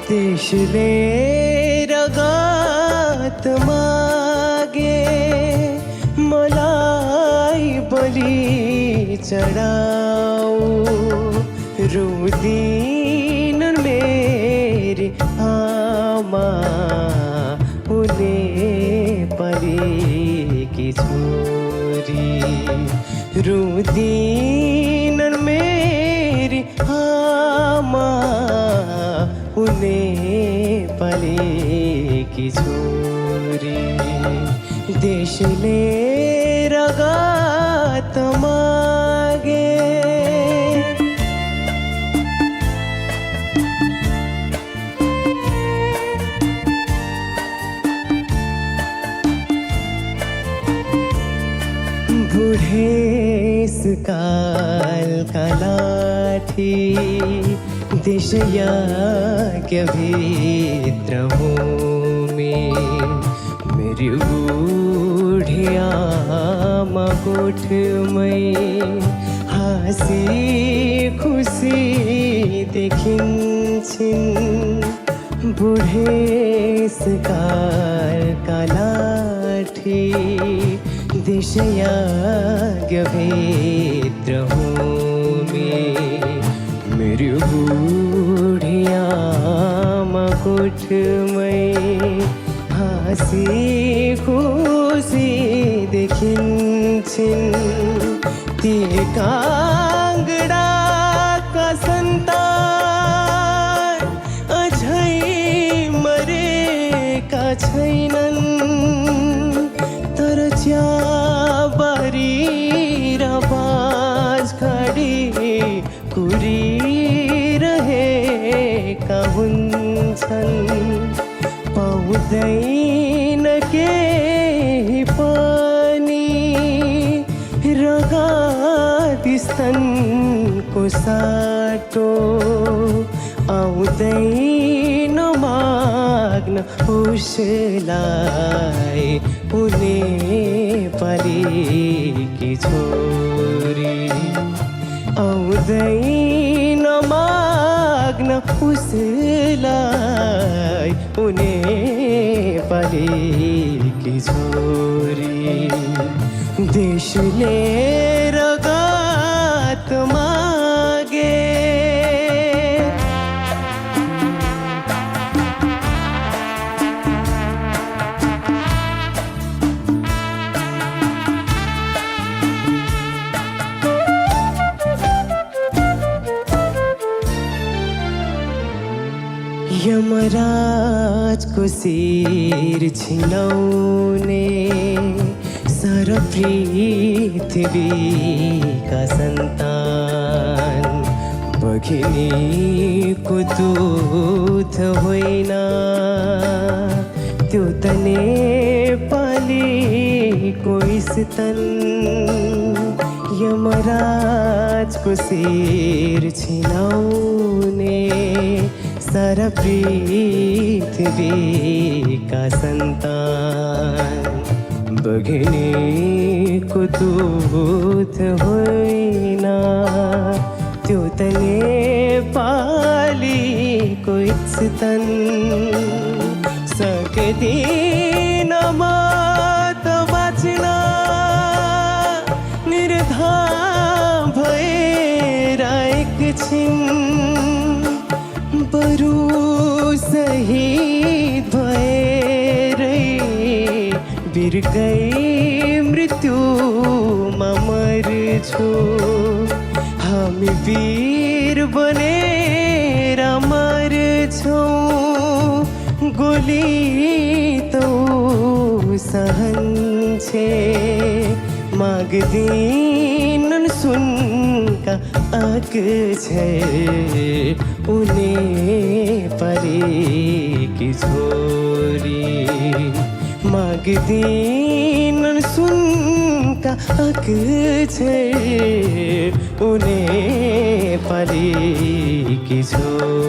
देशले रगत मागे मलाई बलि चढाऊ रुदिन मेरी आमा उनी परेकी छोरी रुदिन मेरी आमा उनी परेकी छोरी देशले रगत मागे बुढ़ेस काल का लाठी देशयाज्ञ भित्र भूमि मेरी बुढ़िया मकुटमै हाँसी खुसी देखिन्छन् बुढ़ेस काल का लाठी देशयाज्ञ भित्र भूमि मेरी बुढ़िया मकुटमै हाँसी खुसी देखिन्छन् ती काङ्गडाका सन्तान अझै मरेका छैनन् तर चियाबारी र बाँझगाडी कुरिरहेका हुन्छन् पाउँदैन केही पनि रगत स्तनको साटो आउँदैन माग्न उसलाई उनी परेकी छोरी आउँदैन माग्न उसलाई उनी परेकी छोरी देशले रगत मागे यमराजको शिर छिनाउने सारा पृथ्वीका सन्तान बघिनीको दुध होइन त्यो त नेपालीको स्तन यमराजको शिर छिनाउने सारा पृथ्वीका सन्तान बघिनीको दुध होइन त्यो त नेपालीको स्तन सक्दिन म त बाँच्न निर्धाम भएर एकछिन बरु शहीद भएरै बिर्कै मृत्युमा मर्छु हामी वीर बनेर मर्छौँ गोली त सहन्छे माग्दिनन् सुनका अक्षर उनी परेकी छोरी माग्दिनन् सुनका अक्षर उनी परेकी छोरी।